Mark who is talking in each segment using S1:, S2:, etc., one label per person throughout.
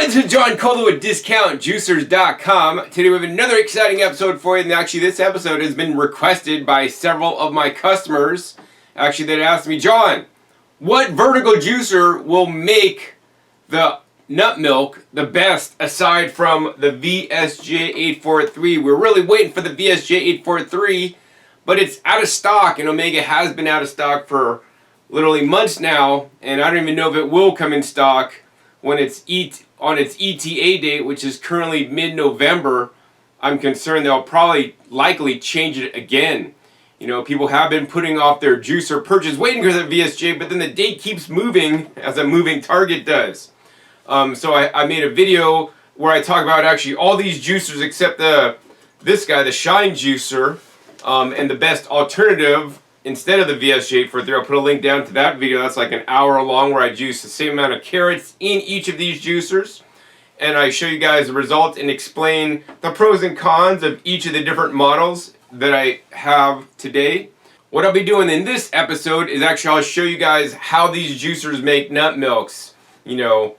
S1: Hi, this is John Colo with DiscountJuicers.com. Today we have another exciting episode for you, and actually this episode has been requested by several of my customers. Actually, that asked me, John, what vertical juicer will make the nut milk the best aside from the VSJ843? We're really waiting for the VSJ843, but it's out of stock, and Omega has been out of stock for literally months now, and I don't even know if it will come in stock when it's on its ETA date, which is currently mid-November. I'm concerned they'll probably likely change it again. You know, people have been putting off their juicer purchase, waiting for the VSJ, but then the date keeps moving, as a moving target does. So I made a video where I talk about actually all these juicers except this guy, the Shine Juicer, and the best alternative instead of the VSJ843. I'll put a link down to that video. That's like an hour long where I juice the same amount of carrots in each of these juicers. And I show you guys the results and explain the pros and cons of each of the different models that I have today. What I'll be doing in this episode is actually I'll show you guys how these juicers make nut milks. You know,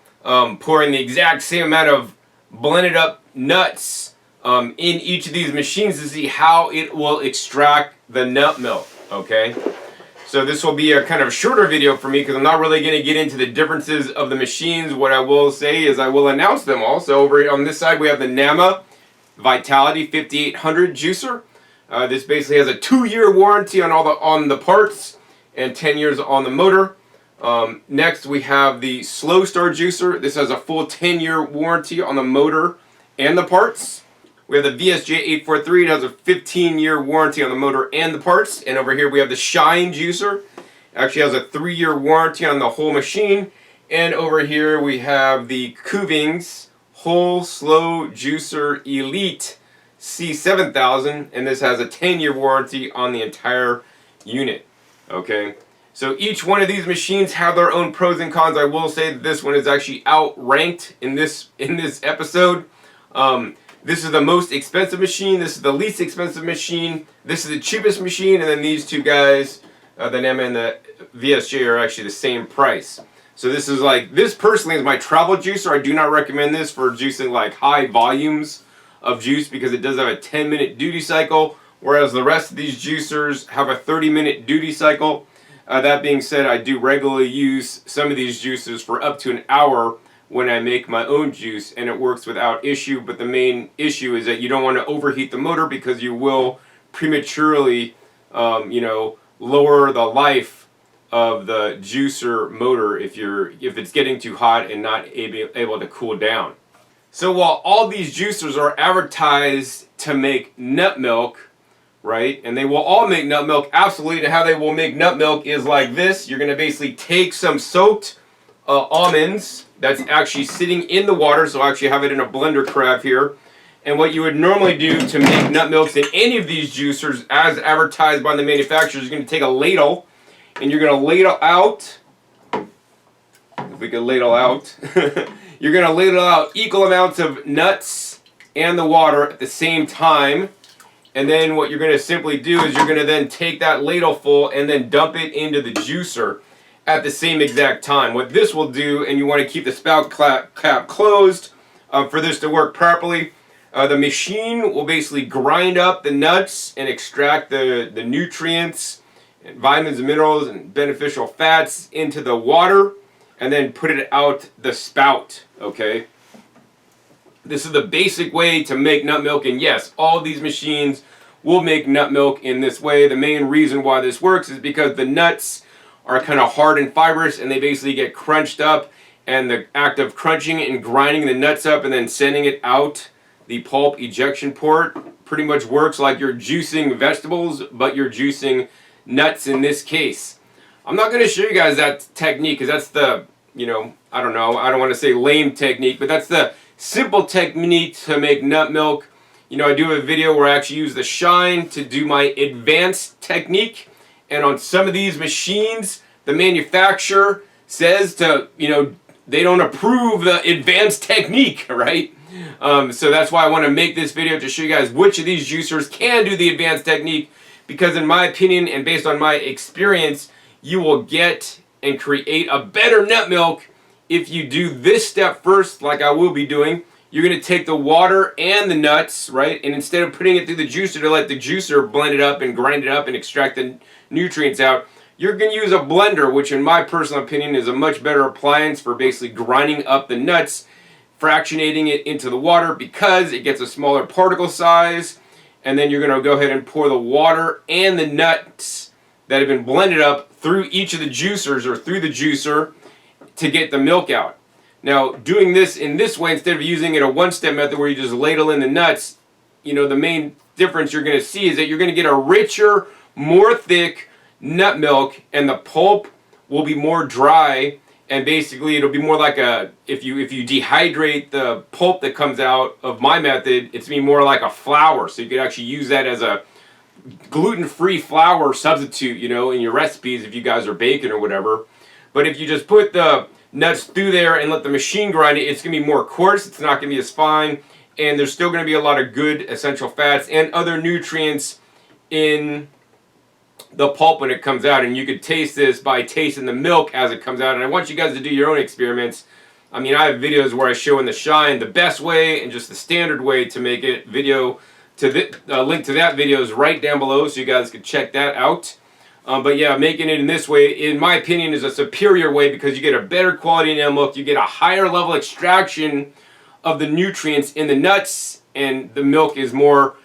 S1: pouring the exact same amount of blended up nuts in each of these machines to see how it will extract the nut milk. Okay, so this will be a kind of shorter video for me because I'm not really going to get into the differences of the machines. What I will say is I will announce them all. So over on this side we have the Nama Vitality 5800 juicer. This basically has a 2-year warranty on the parts and 10 years on the motor. Next we have the Slowstar Juicer. This has a full 10-year warranty on the motor and the parts. We have the VSJ843. It has a 15-year warranty on the motor and the parts. And over here we have the Shine Juicer. Actually has a 3-year warranty on the whole machine. And over here we have the Kuvings Whole Slow Juicer Elite C7000. And this has a 10-year warranty on the entire unit. Okay, so each one of these machines have their own pros and cons. I will say that this one is actually outranked in this episode. This is the most expensive machine, this is the least expensive machine, this is the cheapest machine, and then these two guys, the Nama and the VSJ, are actually the same price. So this personally is my travel juicer. I do not recommend this for juicing like high volumes of juice because it does have a 10-minute duty cycle, whereas the rest of these juicers have a 30-minute duty cycle. That being said, I do regularly use some of these juicers for up to an hour when I make my own juice, and it works without issue. But the main issue is that you don't want to overheat the motor because you will prematurely lower the life of the juicer motor if it's getting too hot and not able to cool down. So while all these juicers are advertised to make nut milk, right, and they will all make nut milk absolutely, and how they will make nut milk is like this. You're going to basically take some soaked almonds that's actually sitting in the water, so I actually have it in a blender carafe here. And what you would normally do to make nut milks in any of these juicers, as advertised by the manufacturers, you're going to take a ladle, and you're going to ladle out, if we can ladle out, you're going to ladle out equal amounts of nuts and the water at the same time. And then what you're going to simply do is you're going to then take that ladle full and then dump it into the juicer at the same exact time. What this will do, and you want to keep the spout cap closed for this to work properly, the machine will basically grind up the nuts and extract the nutrients, and vitamins and minerals and beneficial fats into the water, and then put it out the spout. Okay, this is the basic way to make nut milk, and yes, all these machines will make nut milk in this way. The main reason why this works is because the nuts are kind of hard and fibrous, and they basically get crunched up, and the act of crunching and grinding the nuts up and then sending it out the pulp ejection port pretty much works like you're juicing vegetables, but you're juicing nuts in this case. I'm not going to show you guys that technique because that's the, I don't want to say lame technique, but that's the simple technique to make nut milk. I do a video where I actually use the Shine to do my advanced technique. And on some of these machines, the manufacturer says they don't approve the advanced technique, right? So that's why I want to make this video to show you guys which of these juicers can do the advanced technique, because in my opinion and based on my experience, you will get and create a better nut milk if you do this step first, like I will be doing, you're going to take the water and the nuts, right? And instead of putting it through the juicer to let the juicer blend it up and grind it up and extract the nutrients out, you're going to use a blender, which in my personal opinion is a much better appliance for basically grinding up the nuts, fractionating it into the water because it gets a smaller particle size. And then you're going to go ahead and pour the water and the nuts that have been blended up through each of the juicers or through the juicer to get the milk out. Now, doing this in this way, instead of using it a one-step method where you just ladle in the nuts, the main difference you're going to see is that you're going to get a richer, more thick nut milk, and the pulp will be more dry, and basically it'll be more like if you dehydrate the pulp that comes out of my method, it's be more like a flour. So you could actually use that as a gluten-free flour substitute, in your recipes if you guys are baking or whatever. But if you just put the nuts through there and let the machine grind it, it's going to be more coarse, it's not going to be as fine, and there's still going to be a lot of good essential fats and other nutrients in the pulp when it comes out. And you could taste this by tasting the milk as it comes out. And I want you guys to do your own experiments. I have videos where I show in the Shine the best way and just the standard way to make it. Link to that video is right down below, so you guys can check that out. But yeah, making it in this way, in my opinion, is a superior way because you get a better quality nut milk, you get a higher level extraction of the nutrients in the nuts, and the milk is more,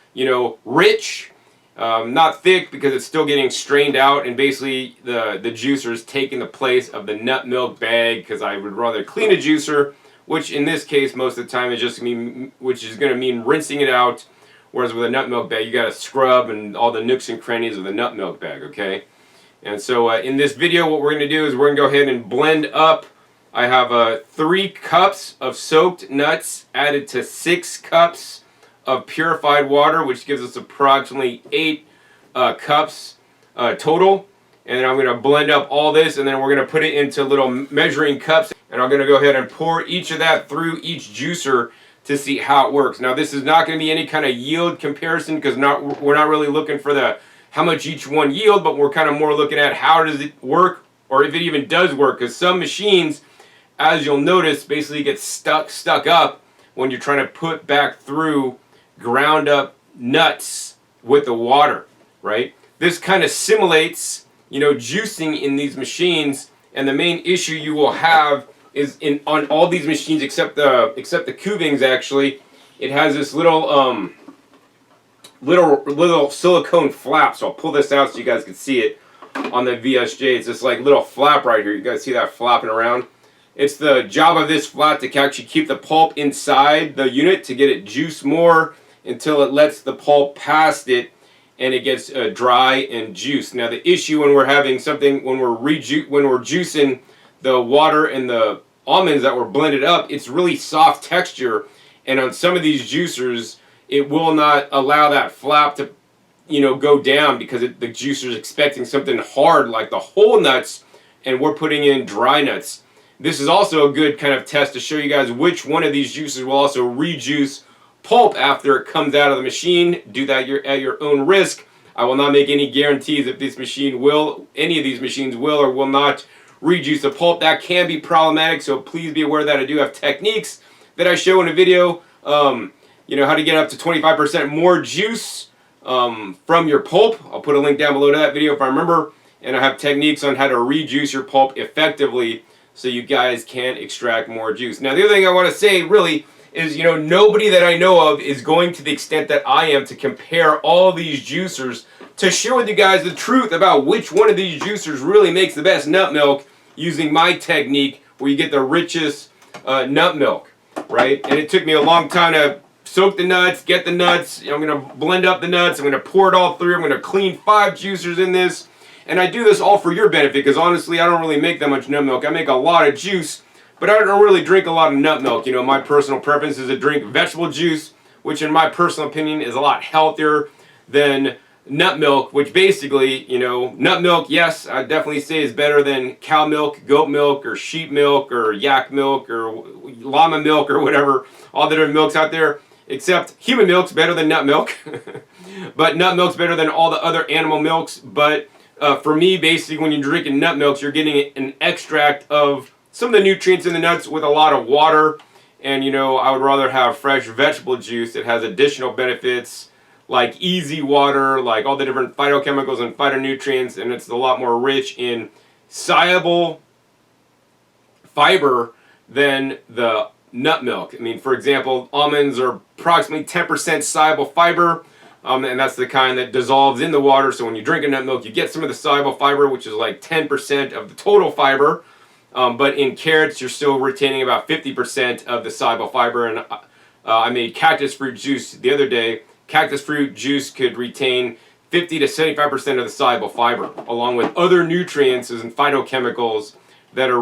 S1: rich, not thick because it's still getting strained out, and basically the juicer is taking the place of the nut milk bag because I would rather clean a juicer, which in this case most of the time is just going to mean rinsing it out. Whereas with a nut milk bag, you got to scrub and all the nooks and crannies of the nut milk bag, okay? And so in this video, what we're going to do is we're going to go ahead and blend up. I have 3 cups of soaked nuts added to 6 cups of purified water, which gives us approximately 8 cups total. And then I'm going to blend up all this, and then we're going to put it into little measuring cups. And I'm going to go ahead and pour each of that through each juicer to see how it works. Now, this is not going to be any kind of yield comparison because we're not really looking for how much each one yield, but we're kind of more looking at how does it work, or if it even does work. Because some machines, as you'll notice, basically get stuck up when you're trying to put back through ground up nuts with the water, right? This kind of simulates, juicing in these machines, and the main issue you will have is on all these machines except the Kuvings, actually, it has this little silicone flap. So I'll pull this out so you guys can see it on the VSJ. It's this like little flap right here. You guys see that flapping around? It's the job of this flap to actually keep the pulp inside the unit to get it juice more until it lets the pulp past it and it gets dry and juiced. Now the issue when we're juicing the water and the almonds that were blended up, it's really soft texture, and on some of these juicers it will not allow that flap to go down because the juicer is expecting something hard like the whole nuts, and we're putting in dry nuts. This is also a good kind of test to show you guys which one of these juicers will also rejuice pulp after it comes out of the machine. Do that at your own risk. I will not make any guarantees if any of these machines will or will not rejuice the pulp. That can be problematic, so please be aware that I do have techniques that I show in a video. How to get up to 25% more juice from your pulp. I'll put a link down below to that video if I remember. And I have techniques on how to rejuice your pulp effectively so you guys can extract more juice. Now the other thing I want to say really is, nobody that I know of is going to the extent that I am to compare all these juicers to share with you guys the truth about which one of these juicers really makes the best nut milk using my technique where you get the richest nut milk, right? And it took me a long time to soak the nuts, get the nuts. I'm going to blend up the nuts. I'm going to pour it all through. I'm going to clean 5 juicers in this. And I do this all for your benefit because honestly, I don't really make that much nut milk. I make a lot of juice, but I don't really drink a lot of nut milk. My personal preference is to drink vegetable juice, which in my personal opinion is a lot healthier than nut milk, which basically, nut milk, yes, I definitely say is better than cow milk, goat milk, or sheep milk, or yak milk, or llama milk, or whatever, all the different milks out there, except human milk's better than nut milk. But nut milk's better than all the other animal milks. But for me, basically, when you're drinking nut milks, you're getting an extract of some of the nutrients in the nuts with a lot of water. And you know, I would rather have fresh vegetable juice that has additional benefits like easy water, like all the different phytochemicals and phytonutrients, and it's a lot more rich in soluble fiber than the nut milk. I mean, for example, almonds are approximately 10% soluble fiber, and that's the kind that dissolves in the water. So when you drink a nut milk, you get some of the soluble fiber, which is like 10% of the total fiber. But in carrots, you're still retaining about 50% of the soluble fiber. And I made cactus fruit juice the other day. Cactus fruit juice could retain 50 to 75% of the soluble fiber, along with other nutrients and phytochemicals that are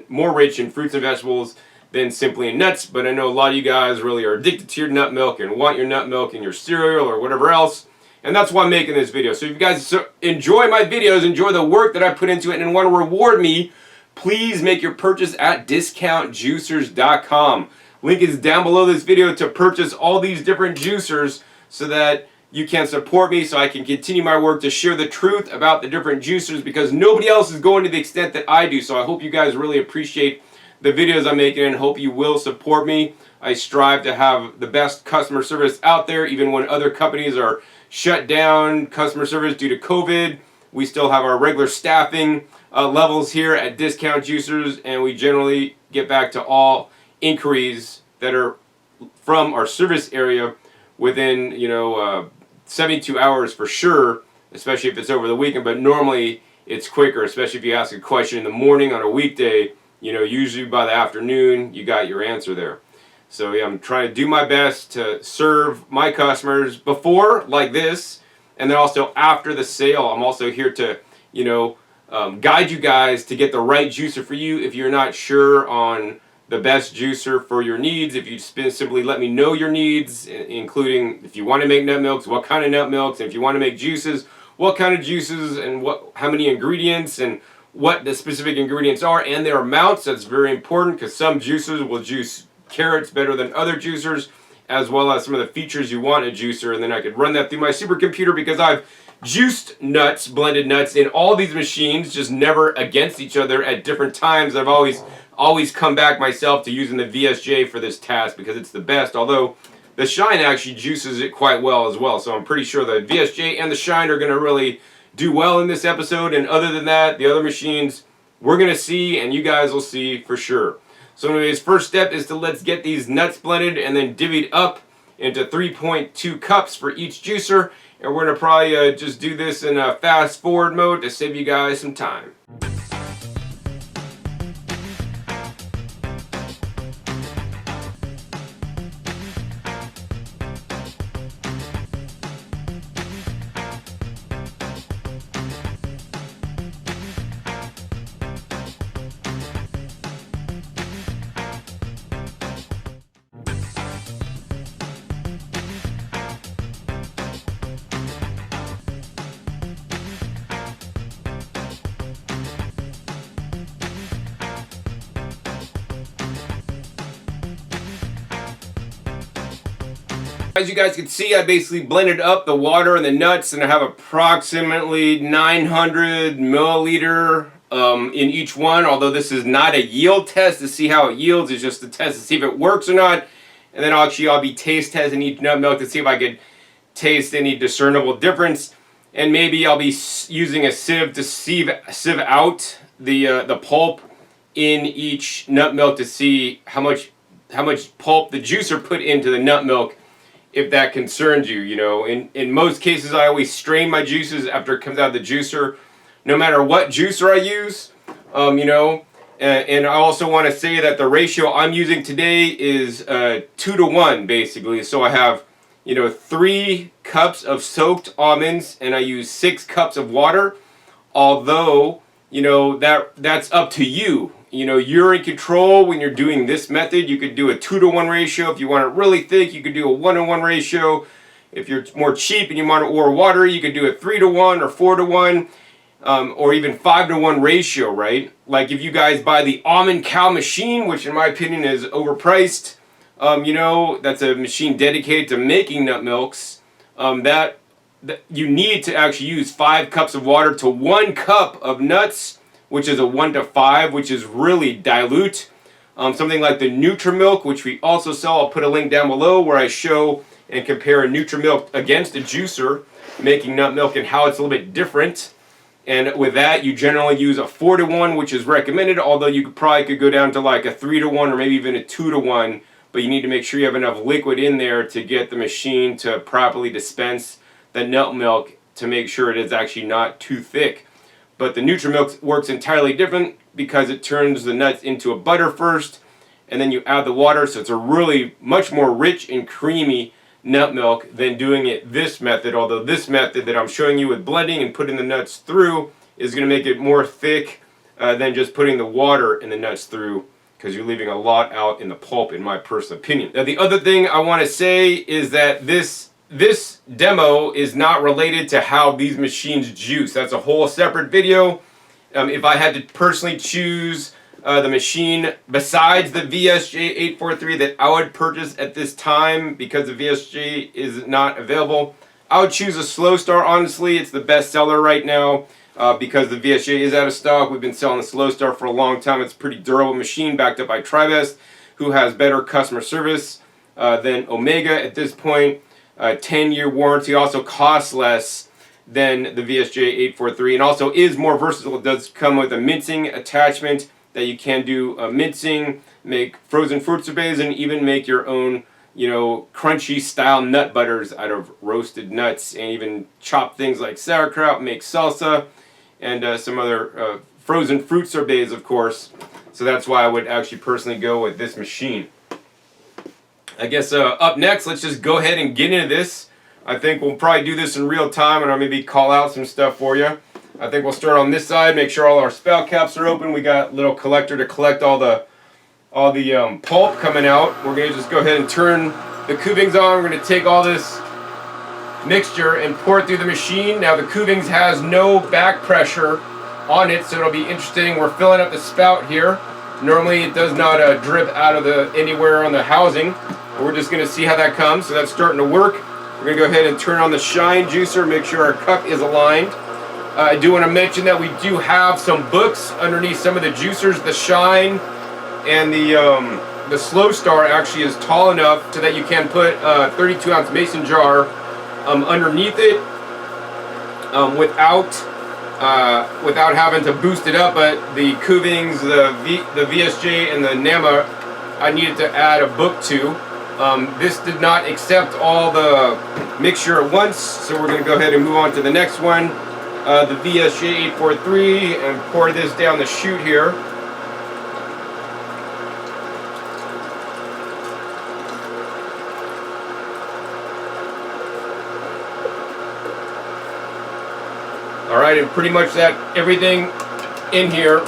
S1: more rich in fruits and vegetables than simply in nuts. But I know a lot of you guys really are addicted to your nut milk and want your nut milk in your cereal or whatever else. And that's why I'm making this video. So if you guys enjoy my videos, enjoy the work that I put into it, and want to reward me, please make your purchase at discountjuicers.com. Link is down below this video to purchase all these different juicers so that you can support me, so I can continue my work to share the truth about the different juicers, because nobody else is going to the extent that I do. So I hope you guys really appreciate the videos I'm making and hope you will support me. I strive to have the best customer service out there, even when other companies are shut down customer service due to COVID. We still have our regular staffing levels here at Discount Juicers, and we generally get back to all inquiries that are from our service area within 72 hours for sure, especially if it's over the weekend. But normally it's quicker, especially if you ask a question in the morning on a weekday. Usually by the afternoon you got your answer there. So yeah, I'm trying to do my best to serve my customers before like this, and then also after the sale. I'm also here to guide you guys to get the right juicer for you. If you're not sure on the best juicer for your needs, if you simply let me know your needs, including if you want to make nut milks, what kind of nut milks, and if you want to make juices, what kind of juices, and how many ingredients, and what the specific ingredients are, and their amounts. That's very important, because some juicers will juice carrots better than other juicers, as well as some of the features you want in a juicer. And then I could run that through my supercomputer, because I've juiced nuts, blended nuts in all these machines, just never against each other at different times. I've always come back myself to using the VSJ for this task, because it's the best, although the Shine actually juices it quite well as well. So I'm pretty sure the VSJ and the Shine are going to really do well in this episode. And other than that, the other machines we're going to see, and you guys will see for sure. So anyways, first step is to let's get these nuts blended and then divvied up into 3.2 cups for each juicer. And we're going to probably just do this in a fast forward mode to save you guys some time. As you guys can see, I basically blended up the water and the nuts, and I have approximately 900 milliliter in each one, although this is not a yield test to see how it yields. It's just a test to see if it works or not. And then I'll be taste testing each nut milk to see if I could taste any discernible difference. And maybe I'll be using a sieve to sieve out the pulp in each nut milk to see how much pulp the juicer put into the nut milk, if that concerns you. In most cases, I always strain my juices after it comes out of the juicer, no matter what juicer I use. And I also want to say that the ratio I'm using today is 2-to-1 basically. So I have 3 cups of soaked almonds, and I use 6 cups of water. Although that's up to you. You're in control when you're doing this method. You could do a 2-to-1 ratio. If you want it really thick, you could do a 1-to-1 ratio. If you're more cheap and you want it more watery, you could do a 3-to-1 or 4-to-1, or even 5-to-1 ratio, right? Like if you guys buy the Almond Cow machine, which in my opinion is overpriced, that's a machine dedicated to making nut milks, that you need to actually use 5 cups of water to 1 cup of nuts which is a 1:5, which is really dilute. Something like the Nutrimilk, which we also sell. I'll put a link down below where I show and compare a Nutrimilk against a juicer, making nut milk, and how it's a little bit different. And with that, you generally use a 4:1, which is recommended, although you probably could go down to like a 3:1 or maybe even a 2:1, but you need to make sure you have enough liquid in there to get the machine to properly dispense the nut milk to make sure it is actually not too thick. But the Nutrimilk works entirely different because it turns the nuts into a butter first, and then you add the water, so it's a really much more rich and creamy nut milk than doing it this method, although this method that I'm showing you with blending and putting the nuts through is going to make it more thick than just putting the water and the nuts through, because you're leaving a lot out in the pulp, in my personal opinion. Now, the other thing I want to say is that this demo is not related to how these machines juice. That's a whole separate video. If I had to personally choose the machine besides the VSJ843 that I would purchase at this time, because the VSJ is not available, I would choose a Slowstar. Honestly, it's the best seller right now because the VSJ is out of stock. We've been selling the Slowstar for a long time. It's a pretty durable machine backed up by Tribest, who has better customer service than Omega at this point. 10-year warranty, also costs less than the VSJ843, and also is more versatile. It does come with a mincing attachment that you can do mincing, make frozen fruit sorbets, and even make your own, crunchy style nut butters out of roasted nuts, and even chop things like sauerkraut, make salsa, and some other frozen fruit sorbets, of course. So that's why I would actually personally go with this machine. I guess up next, let's just go ahead and get into this. I think we'll probably do this in real time, and I'll maybe call out some stuff for you. I think we'll start on this side, make sure all our spout caps are open. We got a little collector to collect all the pulp coming out. We're going to just go ahead and turn the Kuvings on. We're going to take all this mixture and pour it through the machine. Now the Kuvings has no back pressure on it, so it'll be interesting. We're filling up the spout here. Normally it does not drip out of anywhere on the housing. We're just going to see how that comes. So that's starting to work. We're going to go ahead and turn on the Shine juicer, make sure our cup is aligned. I do want to mention that we do have some books underneath some of the juicers. The Shine and the Slowstar actually is tall enough so that you can put a 32-ounce mason jar underneath it without having to boost it up. But the Kuvings, the VSJ, and the NAMA, I needed to add a book to. This did not accept all the mixture at once, so we're going to go ahead and move on to the next one. The VSJ843, and pour this down the chute here. Alright, and pretty much everything in here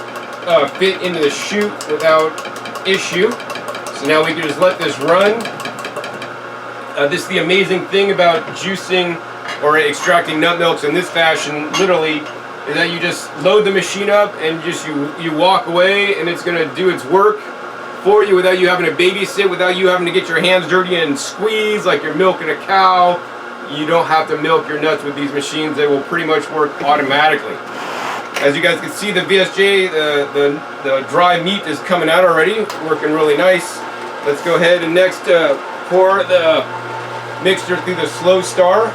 S1: fit into the chute without issue. So now we can just let this run. This is the amazing thing about juicing or extracting nut milks in this fashion, literally, is that you just load the machine up and just you walk away, and it's going to do its work for you without you having to babysit, without you having to get your hands dirty and squeeze like you're milking a cow. You don't have to milk your nuts with these machines. They will pretty much work automatically. As you guys can see, the VSJ, the dry meat is coming out already, working really nice. Let's go ahead and next pour the mixture through the Slowstar.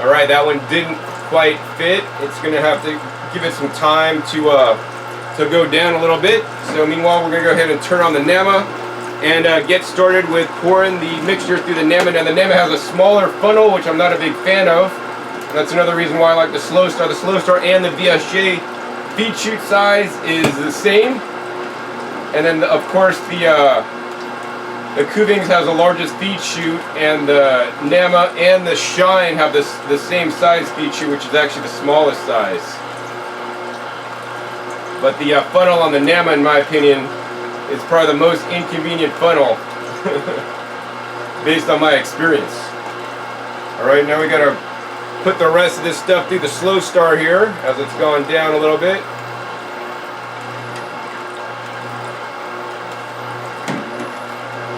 S1: Alright, that one didn't quite fit. It's going to have to give it some time to go down a little bit. So meanwhile, we're going to go ahead and turn on the NAMA and get started with pouring the mixture through the NAMA. Now the NAMA has a smaller funnel, which I'm not a big fan of. That's another reason why I like the Slowstar. The Slowstar and the VSJ feed chute size is the same. And then, of course, the Kuvings has the largest feed chute, and the NAMA and the Shine have the same size feed chute, which is actually the smallest size. But the funnel on the NAMA, in my opinion, is probably the most inconvenient funnel based on my experience. Alright, now we gotta put the rest of this stuff through the Slowstar here as it's going down a little bit.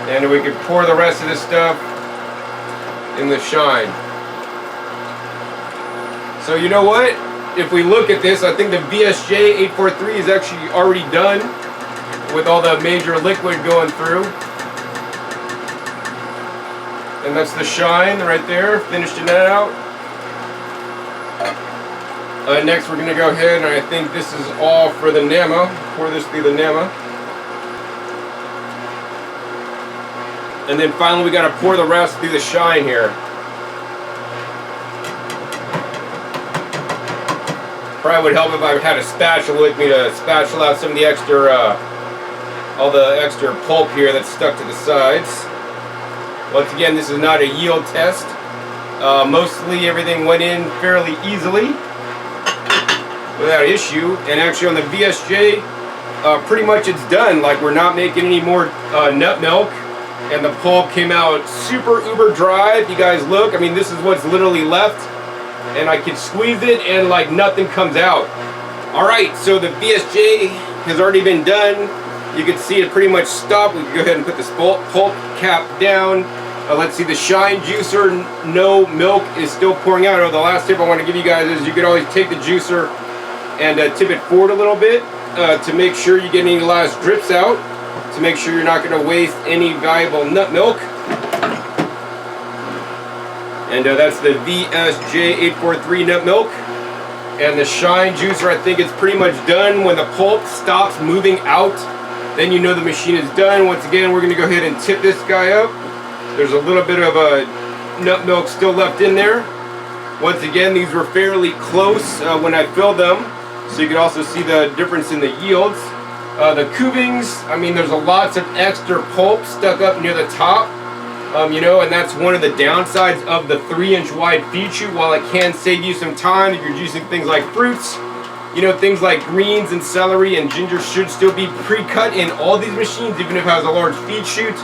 S1: And we can pour the rest of this stuff in the shine. So you know what? If we look at this, I think the VSJ 843 is actually already done with all the major liquid going through. And that's the shine right there, finishing that out. Next we're going to go ahead, and I think this is all for the NAMA. Pour this through the NAMA. And then finally we got to pour the rest through the shine here. Probably would help if I had a spatula with me to spatula out some of the extra, all the extra pulp here that's stuck to the sides. Once again, this is not a yield test. Mostly everything went in fairly easily, without issue. And actually on the VSJ, pretty much it's done. Like, we're not making any more nut milk, and the pulp came out super uber dry. If you guys look, I mean, this is what's literally left, and I can squeeze it and like nothing comes out. Alright, so the VSJ has already been done. You can see it pretty much stopped. We can go ahead and put this pulp cap down. Let's see, the shine juicer, no milk is still pouring out. The last tip I want to give you guys is you can always take the juicer and tip it forward a little bit to make sure you get any last drips out, to make sure you're not going to waste any valuable nut milk. And that's the VSJ 843 nut milk. And the shine juicer, I think it's pretty much done. When the pulp stops moving out, then you know the machine is done. Once again, we're going to go ahead and tip this guy up. There's a little bit of nut milk still left in there. Once again, these were fairly close when I filled them, so you can also see the difference in the yields. The Kuvings, I mean, there's lots of extra pulp stuck up near the top, you know, and that's one of the downsides of the 3-inch wide feed chute. While it can save you some time if you're juicing things like fruits, you know, things like greens and celery and ginger should still be pre-cut in all these machines, even if it has a large feed chute.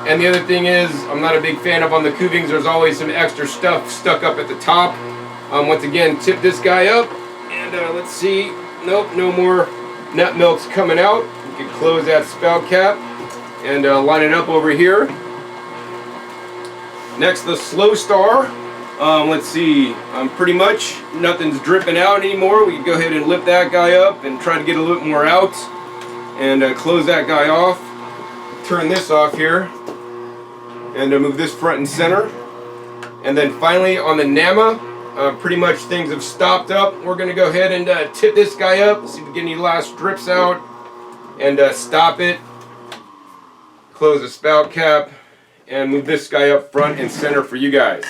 S1: And the other thing is, I'm not a big fan of on the Kuvings, there's always some extra stuff stuck up at the top. Once again, tip this guy up, and let's see, nope, no more nut milk's coming out. You can close that spout cap and line it up over here. Next, the Slowstar. Let's see, pretty much nothing's dripping out anymore. We can go ahead and lift that guy up and try to get a little bit more out, and close that guy off. Turn this off here, and move this front and center. And then finally on the NAMA, pretty much things have stopped up. We're going to go ahead and tip this guy up, see if we get any last drips out, and stop it. Close the spout cap, and move this guy up front and center for you guys.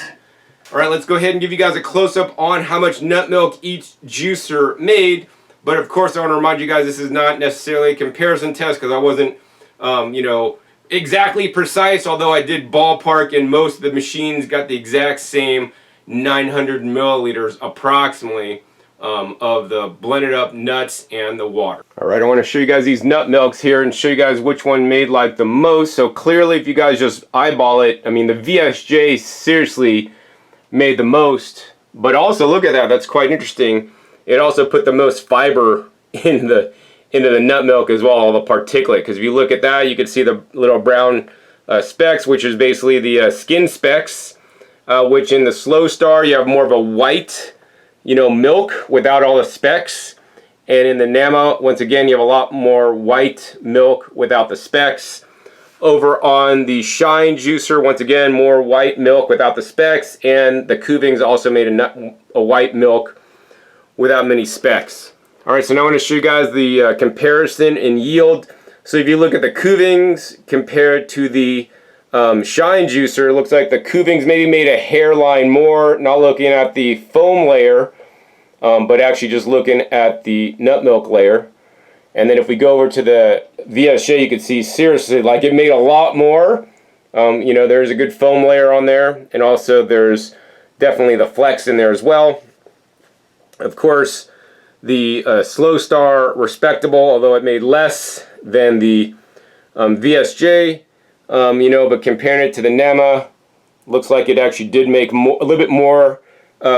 S1: Alright, let's go ahead and give you guys a close-up on how much nut milk each juicer made. But of course, I want to remind you guys, this is not necessarily a comparison test, because I wasn't you know, exactly precise, although I did ballpark, and most of the machines got the exact same 900 milliliters approximately of the blended up nuts and the water. Alright, I want to show you guys these nut milks here and show you guys which one made like the most. So clearly, if you guys just eyeball it, I mean, the VSJ seriously made the most, but also look at that, that's quite interesting. It also put the most fiber into the nut milk as well, all the particulate, because if you look at that, you can see the little brown specks, which is basically the skin specks, which in the Slowstar you have more of a white, you know, milk without all the specks, and in the NAMA, once again, you have a lot more white milk without the specks. Over on the shine juicer, once again, more white milk without the specks, and the Kuvings also made a white milk without many specks. Alright, so now I want to show you guys the comparison in yield. So if you look at the Kuvings compared to the shine juicer, it looks like the Kuvings maybe made a hairline more, not looking at the foam layer, but actually just looking at the nut milk layer. And then if we go over to the VSJ, you can see seriously, like, it made a lot more. You know, there's a good foam layer on there, and also there's definitely the flex in there as well. Of course, the Slowstar, respectable, although it made less than the VSJ, you know, but comparing it to the NAMA, looks like it actually did make a little bit more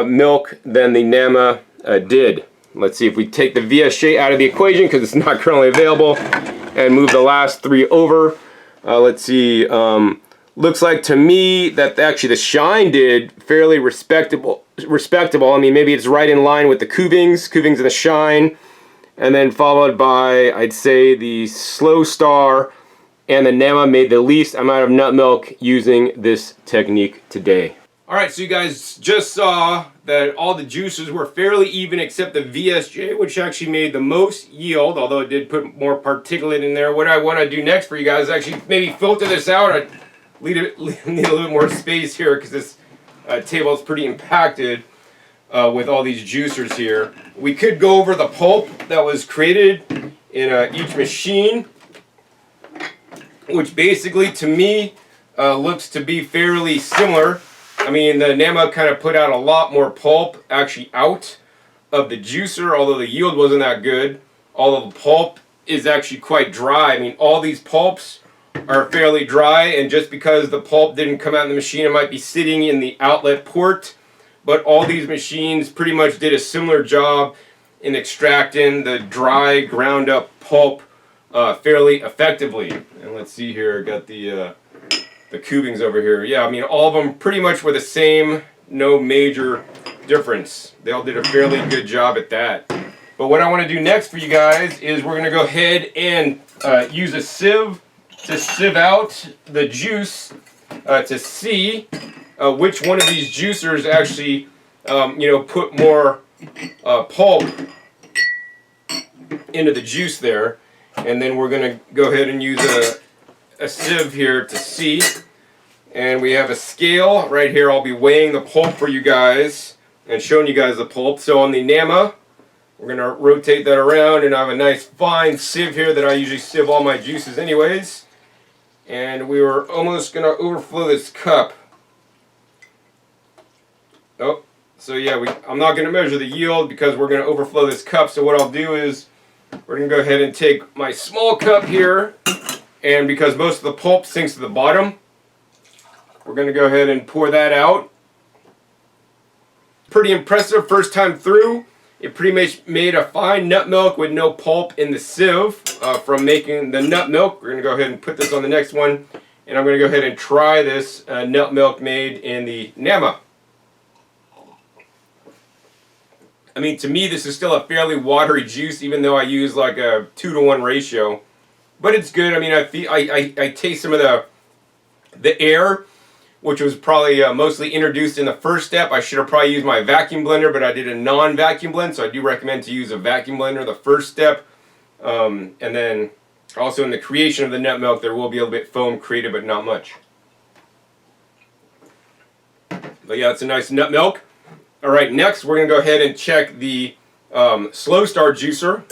S1: milk than the NAMA did. Let's see if we take the VSJ out of the equation, because it's not currently available, and move the last three over. Let's see, Looks like to me that actually the shine did fairly respectable. I mean, maybe it's right in line with the Kuvings and the shine, and then followed by, I'd say, the Slowstar and the Nama made the least amount of nut milk using this technique today. Alright, so you guys just saw that all the juices were fairly even except the VSJ, which actually made the most yield, although it did put more particulate in there. What I want to do next for you guys is actually maybe filter this out. I need a little bit more space here because this table is pretty impacted with all these juicers here. We could go over the pulp that was created in each machine, which basically to me looks to be fairly similar. I mean, the Nama kind of put out a lot more pulp actually out of the juicer, although the yield wasn't that good. Although the pulp is actually quite dry. I mean, all these pulps are fairly dry, and just because the pulp didn't come out in the machine, it might be sitting in the outlet port. But all these machines pretty much did a similar job in extracting the dry, ground up pulp fairly effectively. And let's see here, I got the Kuvings over here. Yeah, I mean, all of them pretty much were the same, no major difference. They all did a fairly good job at that. But what I want to do next for you guys is we're going to go ahead and use a sieve to sieve out the juice to see which one of these juicers actually, put more pulp into the juice there. And then we're going to go ahead and use a sieve here to see, and we have a scale right here. I'll be weighing the pulp for you guys and showing you guys the pulp. So on the Nama, we're going to rotate that around, and I have a nice fine sieve here that I usually sieve all my juices anyways, and we were almost going to overflow this cup. Oh, so yeah, I'm not going to measure the yield because we're going to overflow this cup. So what I'll do is we're going to go ahead and take my small cup here, and because most of the pulp sinks to the bottom, we're going to go ahead and pour that out. Pretty impressive first time through. It pretty much made a fine nut milk with no pulp in the sieve from making the nut milk. We're going to go ahead and put this on the next one, and I'm going to go ahead and try this nut milk made in the Nama. I mean, to me, this is still a fairly watery juice, even though I use like a 2-to-1 ratio. But it's good. I mean, I taste some of the air, which was probably mostly introduced in the first step. I should have probably used my vacuum blender, but I did a non-vacuum blend, so I do recommend to use a vacuum blender the first step. And then also in the creation of the nut milk, there will be a little bit foam created, but not much. But yeah, it's a nice nut milk. All right, next we're going to go ahead and check the Slowstar Juicer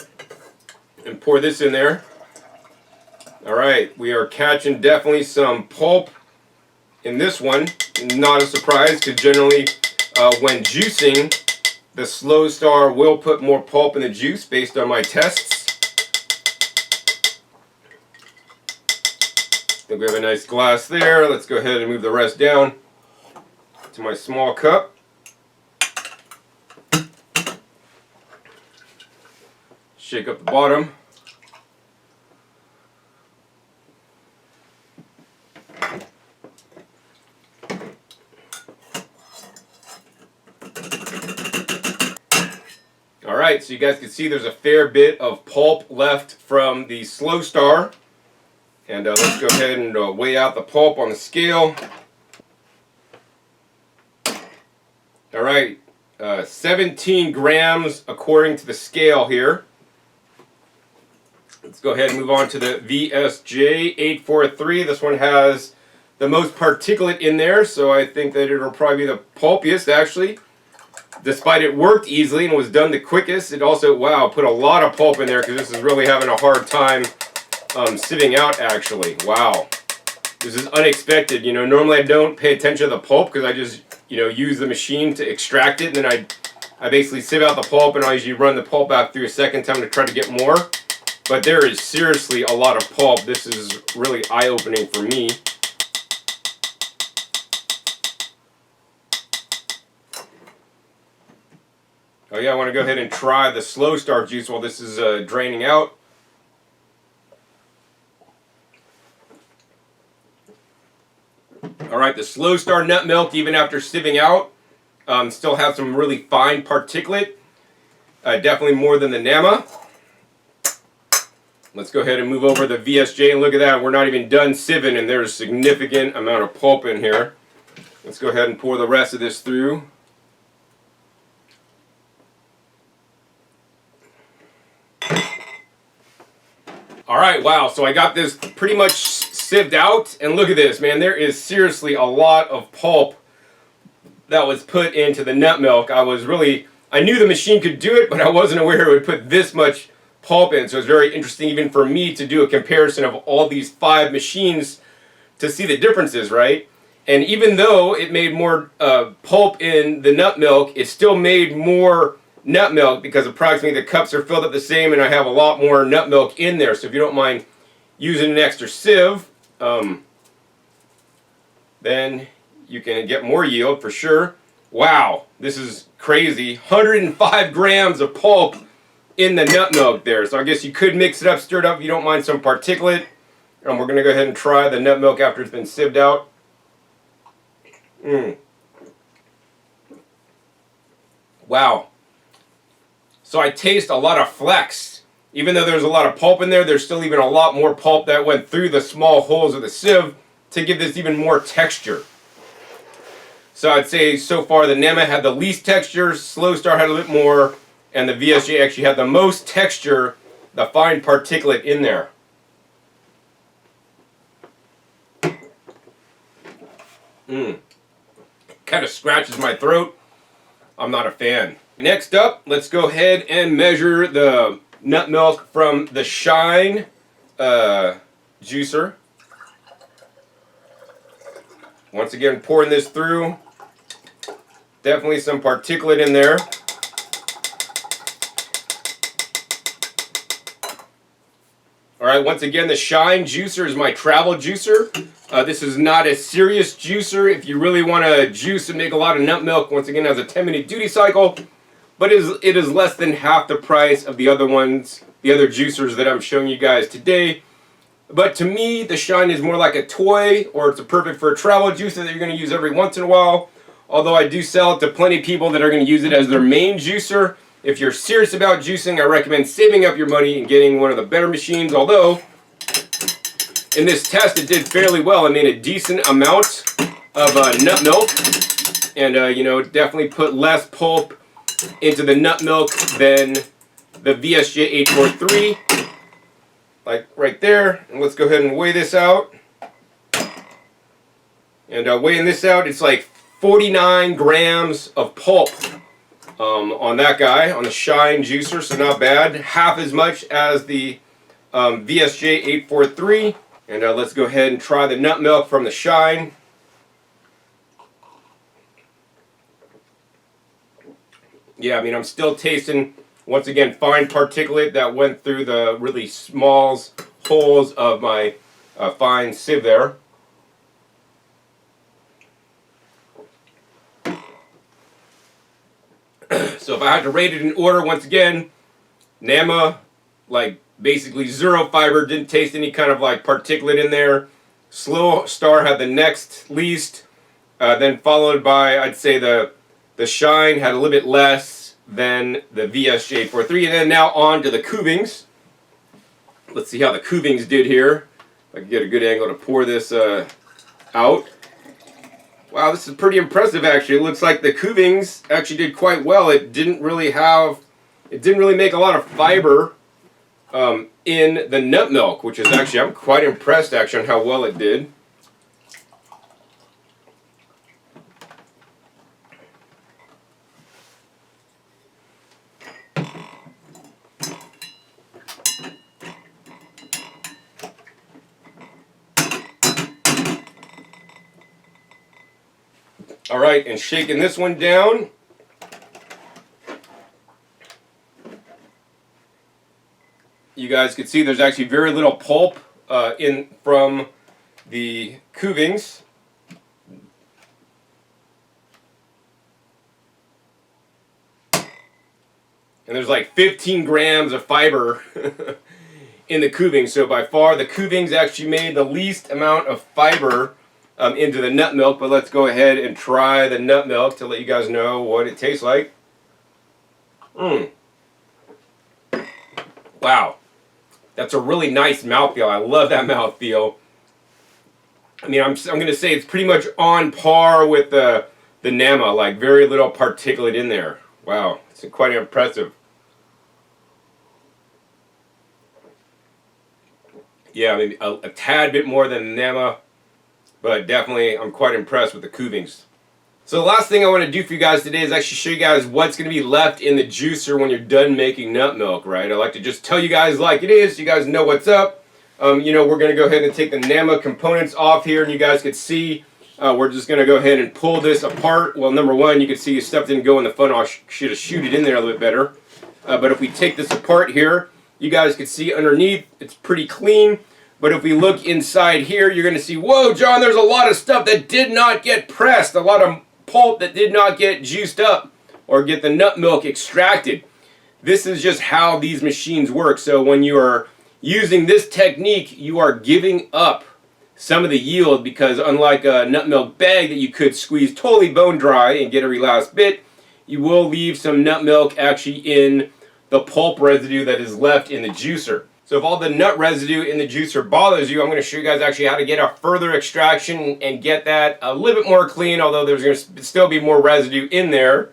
S1: and pour this in there. Alright, we are catching definitely some pulp in this one. Not a surprise, because generally when juicing, the Slowstar will put more pulp in the juice based on my tests. I think we have a nice glass there. Let's go ahead and move the rest down to my small cup. Shake up the bottom. Alright, so you guys can see there's a fair bit of pulp left from the Slowstar. And let's go ahead and weigh out the pulp on the scale. Alright, 17 grams according to the scale here. Let's go ahead and move on to the VSJ 843. This one has the most particulate in there, so I think that it'll probably be the pulpiest actually. Despite it worked easily and was done the quickest, it also, wow, put a lot of pulp in there because this is really having a hard time sieving out actually. Wow. This is unexpected. You know, normally I don't pay attention to the pulp because I just, use the machine to extract it, and then I basically sieve out the pulp, and I usually run the pulp out through a second time to try to get more. But there is seriously a lot of pulp. This is really eye-opening for me. Oh yeah, I want to go ahead and try the Slowstar juice while this is draining out. Alright, the Slowstar nut milk, even after sieving out, still has some really fine particulate. Definitely more than the Nama. Let's go ahead and move over the VSJ, and look at that. We're not even done sieving, and there's a significant amount of pulp in here. Let's go ahead and pour the rest of this through. Alright, wow, so I got this pretty much sieved out, and look at this, man. There is seriously a lot of pulp that was put into the nut milk. I knew the machine could do it, but I wasn't aware it would put this much pulp in, so it's very interesting even for me to do a comparison of all these 5 machines to see the differences, right? And even though it made more pulp in the nut milk, it still made more nut milk because approximately the cups are filled up the same, and I have a lot more nut milk in there. So if you don't mind using an extra sieve, then you can get more yield for sure. Wow, this is crazy. 105 grams of pulp in the nut milk there. So I guess you could mix it up, stir it up if you don't mind some particulate. And we're going to go ahead and try the nut milk after it's been sieved out. Wow. So I taste a lot of flex. Even though there's a lot of pulp in there, there's still even a lot more pulp that went through the small holes of the sieve to give this even more texture. So I'd say so far the Nema had the least texture, Slowstar had a little bit more, and the VSJ actually had the most texture, the fine particulate in there. Kind of scratches my throat. I'm not a fan. Next up, let's go ahead and measure the nut milk from the Shine juicer. Once again, pouring this through. Definitely some particulate in there. Alright, once again, the Shine juicer is my travel juicer. This is not a serious juicer. If you really want to juice and make a lot of nut milk, once again, it has a 10-minute duty cycle. But it is less than half the price of the other ones, the other juicers that I'm showing you guys today. But to me, the Shine is more like a toy, or it's perfect for a travel juicer that you're going to use every once in a while. Although I do sell it to plenty of people that are going to use it as their main juicer. If you're serious about juicing, I recommend saving up your money and getting one of the better machines. Although, in this test, it did fairly well. I made a decent amount of nut milk. And, definitely put less pulp into the nut milk than the VSJ 843. Like right there. And let's go ahead and weigh this out. And weighing this out, it's like 49 grams of pulp on that guy, on the Shine juicer, so not bad. Half as much as the VSJ 843. And let's go ahead and try the nut milk from the Shine. Yeah, I mean, I'm still tasting, once again, fine particulate that went through the really small holes of my fine sieve there. So if I had to rate it in order, once again, Nama, like basically zero fiber, didn't taste any kind of like particulate in there. Slowstar had the next least, then followed by, I'd say the Shine had a little bit less than the VSJ 843, and then now on to the Kuvings. Let's see how the Kuvings did here. If I can get a good angle to pour this out. Wow, this is pretty impressive actually. It looks like the Kuvings actually did quite well. It didn't really make a lot of fiber in the nut milk, which is actually, I'm quite impressed actually on how well it did. Alright, and shaking this one down. You guys can see there's actually very little pulp from the Kuvings. And there's like 15 grams of fiber in the Kuvings. So by far the Kuvings actually made the least amount of fiber into the nut milk. But let's go ahead and try the nut milk to let you guys know what it tastes like. Wow, that's a really nice mouthfeel. I love that mouthfeel. I mean, I'm going to say it's pretty much on par with the Nama, like very little particulate in there. Wow, it's quite impressive. Yeah, maybe a tad bit more than the Nama, but definitely I'm quite impressed with the Kuvings. So the last thing I want to do for you guys today is actually show you guys what's going to be left in the juicer when you're done making nut milk, right? I like to just tell you guys like it is so you guys know what's up. You know, we're going to go ahead and take the Nama components off here, and you guys can see we're just going to go ahead and pull this apart. Well, number one, you can see stuff didn't go in the funnel. I should have shoot it in there a little bit better. But if we take this apart here, you guys can see underneath it's pretty clean. But if we look inside here, you're going to see, whoa, John, there's a lot of stuff that did not get pressed. A lot of pulp that did not get juiced up or get the nut milk extracted. This is just how these machines work. So when you are using this technique, you are giving up some of the yield, because unlike a nut milk bag that you could squeeze totally bone dry and get every last bit, you will leave some nut milk actually in the pulp residue that is left in the juicer. So if all the nut residue in the juicer bothers you, I'm going to show you guys actually how to get a further extraction and get that a little bit more clean, although there's going to still be more residue in there.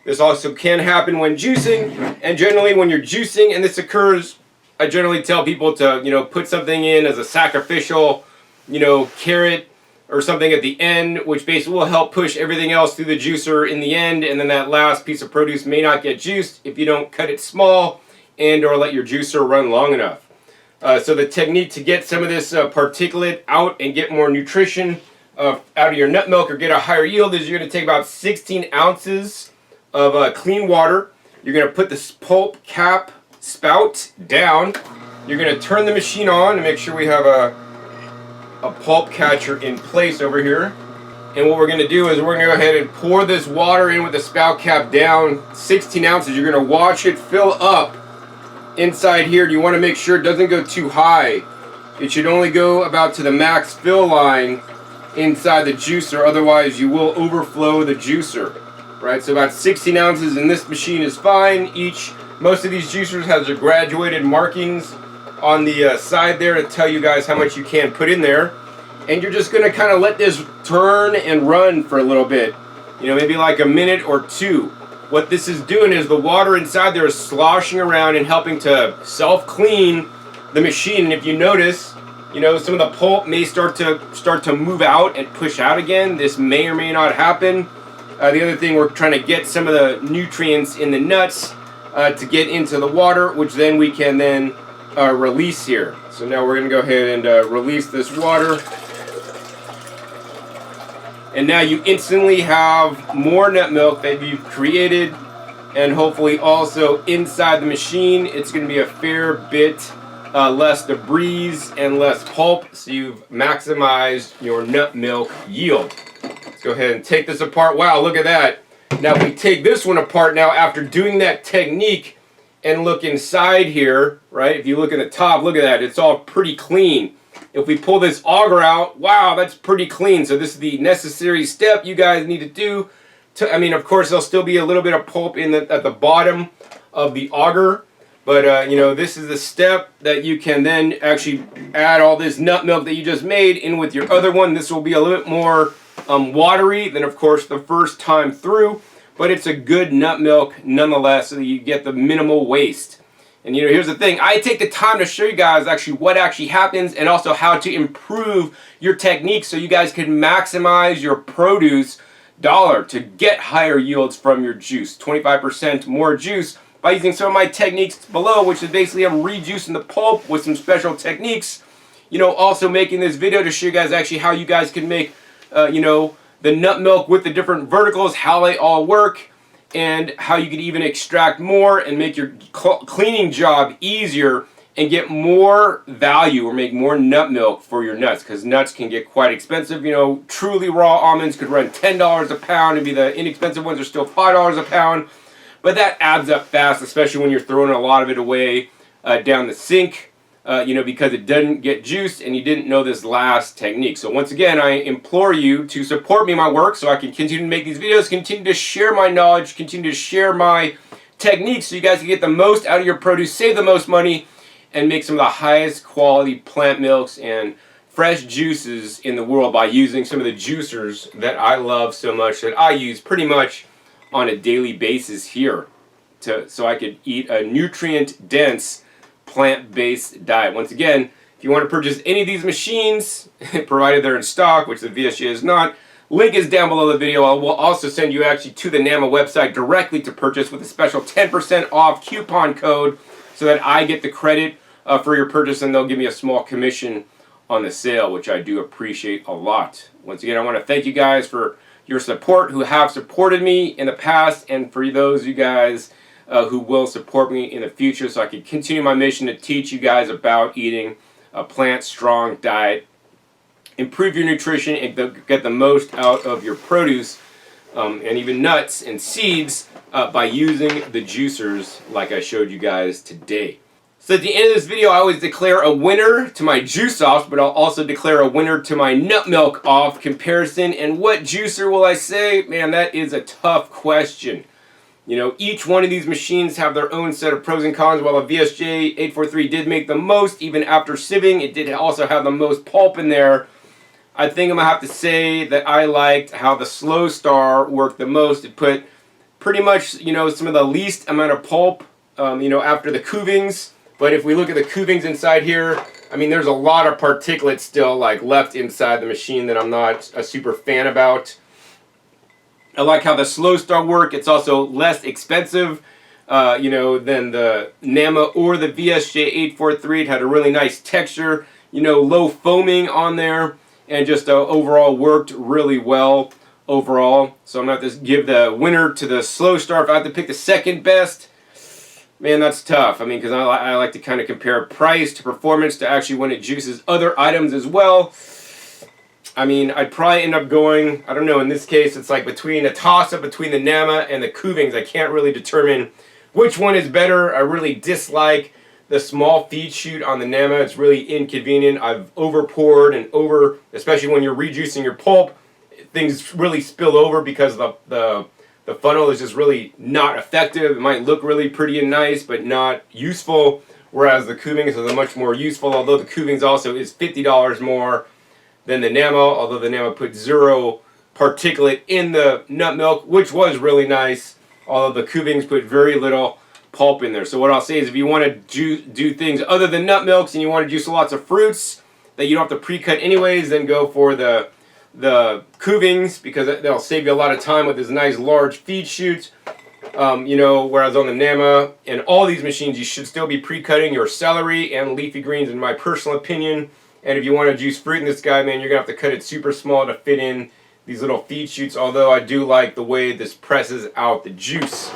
S1: This also can happen when juicing, and generally when you're juicing and this occurs, I generally tell people to, you know, put something in as a sacrificial, you know, carrot or something at the end, which basically will help push everything else through the juicer in the end, and then that last piece of produce may not get juiced if you don't cut it small and or let your juicer run long enough. So the technique to get some of this particulate out and get more nutrition out of your nut milk or get a higher yield is you're going to take about 16 ounces of clean water. You're going to put this pulp cap spout down. You're going to turn the machine on and make sure we have a pulp catcher in place over here. And what we're going to do is we're going to go ahead and pour this water in with the spout cap down, 16 ounces. You're going to watch it fill up inside here. You want to make sure it doesn't go too high. It should only go about to the max fill line inside the juicer, otherwise you will overflow the juicer, right? So about 16 ounces in this machine is fine. Most of these juicers has their graduated markings on the side there to tell you guys how much you can put in there. And you're just going to kind of let this turn and run for a little bit, you know, maybe like a minute or two. What this is doing is the water inside there is sloshing around and helping to self-clean the machine. And if you notice, you know, some of the pulp may start to move out and push out again. This may or may not happen. The other thing, we're trying to get some of the nutrients in the nuts to get into the water, which then we can then release here. So now we're going to go ahead and release this water. And now you instantly have more nut milk that you've created, and hopefully also inside the machine it's going to be a fair bit less debris and less pulp, so you've maximized your nut milk yield. Let's go ahead and take this apart. Wow, look at that. Now if we take this one apart now after doing that technique and look inside here, right, if you look at the top, look at that, it's all pretty clean. If we pull this auger out, wow, that's pretty clean. So this is the necessary step you guys need to do. I mean, of course, there'll still be a little bit of pulp at the bottom of the auger. But, you know, this is the step that you can then actually add all this nut milk that you just made in with your other one. This will be a little bit more watery than, of course, the first time through. But it's a good nut milk nonetheless, so that you get the minimal waste. And, you know, here's the thing. I take the time to show you guys actually what actually happens and also how to improve your technique so you guys can maximize your produce dollar to get higher yields from your juice. 25% more juice by using some of my techniques below, which is basically I'm rejuicing the pulp with some special techniques. You know, also making this video to show you guys actually how you guys can make, you know, the nut milk with the different verticals, how they all work, and how you could even extract more and make your cleaning job easier and get more value or make more nut milk for your nuts, because nuts can get quite expensive. You know, truly raw almonds could run $10 a pound, and the inexpensive ones are still $5 a pound. But that adds up fast, especially when you're throwing a lot of it away down the sink. because it doesn't get juiced and you didn't know this last technique. So once again, I implore you to support me in my work so I can continue to make these videos, continue to share my knowledge, continue to share my techniques so you guys can get the most out of your produce, save the most money, and make some of the highest quality plant milks and fresh juices in the world by using some of the juicers that I love so much, that I use pretty much on a daily basis here, so I could eat a nutrient-dense, plant-based diet. Once again, if you want to purchase any of these machines, provided they're in stock, which the VSJ is not, link is down below the video. I will also send you actually to the NAMA website directly to purchase with a special 10% off coupon code so that I get the credit for your purchase, and they'll give me a small commission on the sale, which I do appreciate a lot. Once again, I want to thank you guys for your support, who have supported me in the past, and for those of you guys who will support me in the future, so I can continue my mission to teach you guys about eating a plant-strong diet, improve your nutrition, and get the most out of your produce, and even nuts and seeds by using the juicers like I showed you guys today. So at the end of this video, I always declare a winner to my juice offs, but I'll also declare a winner to my nut milk off comparison. And what juicer will I say? Man, that is a tough question. You know, each one of these machines have their own set of pros and cons. While the VSJ 843 did make the most, even after sieving, it did also have the most pulp in there. I think I'm going to have to say that I liked how the Slowstar worked the most. It put pretty much, you know, some of the least amount of pulp, you know, after the Kuvings. But if we look at the Kuvings inside here, I mean, there's a lot of particulates still like left inside the machine that I'm not a super fan about. I like how the Slowstar work. It's also less expensive, you know, than the NAMA or the VSJ 843. It had a really nice texture, you know, low foaming on there, and just overall worked really well overall. So I'm going to have to give the winner to the Slowstar. If I have to pick the second best, man, that's tough. I mean, because I like to kind of compare price to performance to actually when it juices other items as well. I mean, I'd probably end up going, I don't know, in this case, it's like between a toss-up between the NAMA and the Kuvings. I can't really determine which one is better. I really dislike the small feed chute on the NAMA. It's really inconvenient. I've over-poured and especially when you're rejuicing your pulp, things really spill over because the funnel is just really not effective. It might look really pretty and nice, but not useful, whereas the Kuvings is a much more useful, although the Kuvings also is $50 more than the NAMA, although the NAMA put 0 particulate in the nut milk, which was really nice, although the Kuvings put very little pulp in there. So what I'll say is if you want to do things other than nut milks and you want to juice lots of fruits that you don't have to pre-cut anyways, then go for the Kuvings, because they'll save you a lot of time with this nice large feed chute. You know, whereas on the NAMA and all these machines, you should still be pre-cutting your celery and leafy greens, in my personal opinion. And if you want to juice fruit in this guy, man, you're going to have to cut it super small to fit in these little feed chutes, although I do like the way this presses out the juice.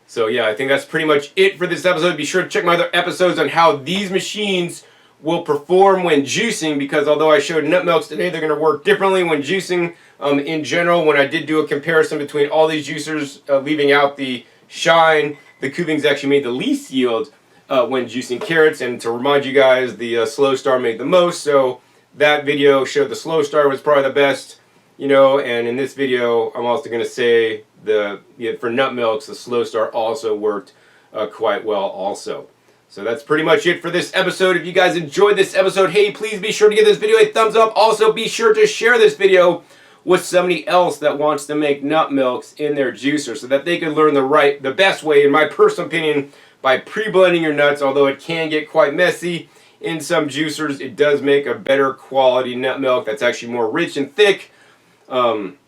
S1: So yeah, I think that's pretty much it for this episode. Be sure to check my other episodes on how these machines will perform when juicing, because although I showed nut milks today, they're going to work differently when juicing. In general, when I did do a comparison between all these juicers, leaving out the shine, the Kuvings actually made the least yield when juicing carrots. And to remind you guys, the Slowstar made the most, so that video showed the Slowstar was probably the best, you know. And in this video, I'm also going to say for nut milks, the Slowstar also worked quite well also. So that's pretty much it for this episode. If you guys enjoyed this episode, hey, please be sure to give this video a thumbs up. Also, be sure to share this video with somebody else that wants to make nut milks in their juicer so that they can learn the best way, in my personal opinion, by pre-blending your nuts. Although it can get quite messy in some juicers, it does make a better quality nut milk that's actually more rich and thick. And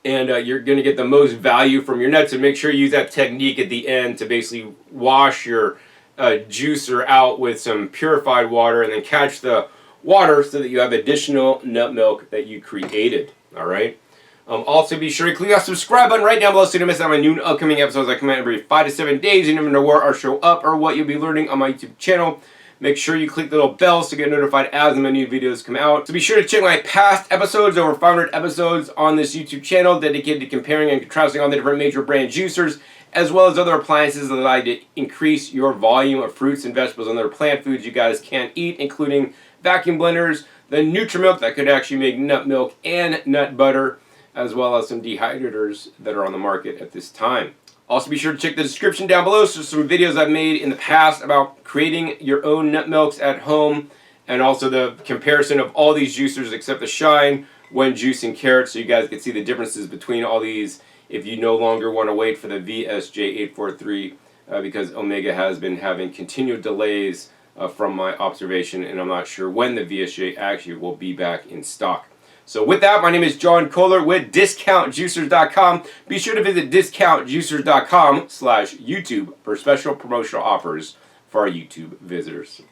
S1: you're going to get the most value from your nuts. And make sure you use that technique at the end to basically wash your juicer out with some purified water and then catch the water so that you have additional nut milk that you created. Alright? Also be sure to click that subscribe button right down below so you don't miss out on my new and upcoming episodes. I come out every 5 to 7 days. You never know where I'll show up or what you'll be learning on my YouTube channel. Make sure you click the little bells to get notified as and when new videos come out. So be sure to check my past episodes, over 500 episodes on this YouTube channel dedicated to comparing and contrasting all the different major brand juicers, as well as other appliances that allow you to increase your volume of fruits and vegetables and other plant foods you guys can't eat, including vacuum blenders, the Nutrimilk that could actually make nut milk and nut butter, as well as some dehydrators that are on the market at this time. Also be sure to check the description down below for some videos I've made in the past about creating your own nut milks at home, and also the comparison of all these juicers except the Shine when juicing carrots, so you guys can see the differences between all these if you no longer want to wait for the VSJ843 because Omega has been having continued delays from my observation, and I'm not sure when the VSJ actually will be back in stock. So with that, my name is John Kohler with DiscountJuicers.com. Be sure to visit DiscountJuicers.com/YouTube for special promotional offers for our YouTube visitors.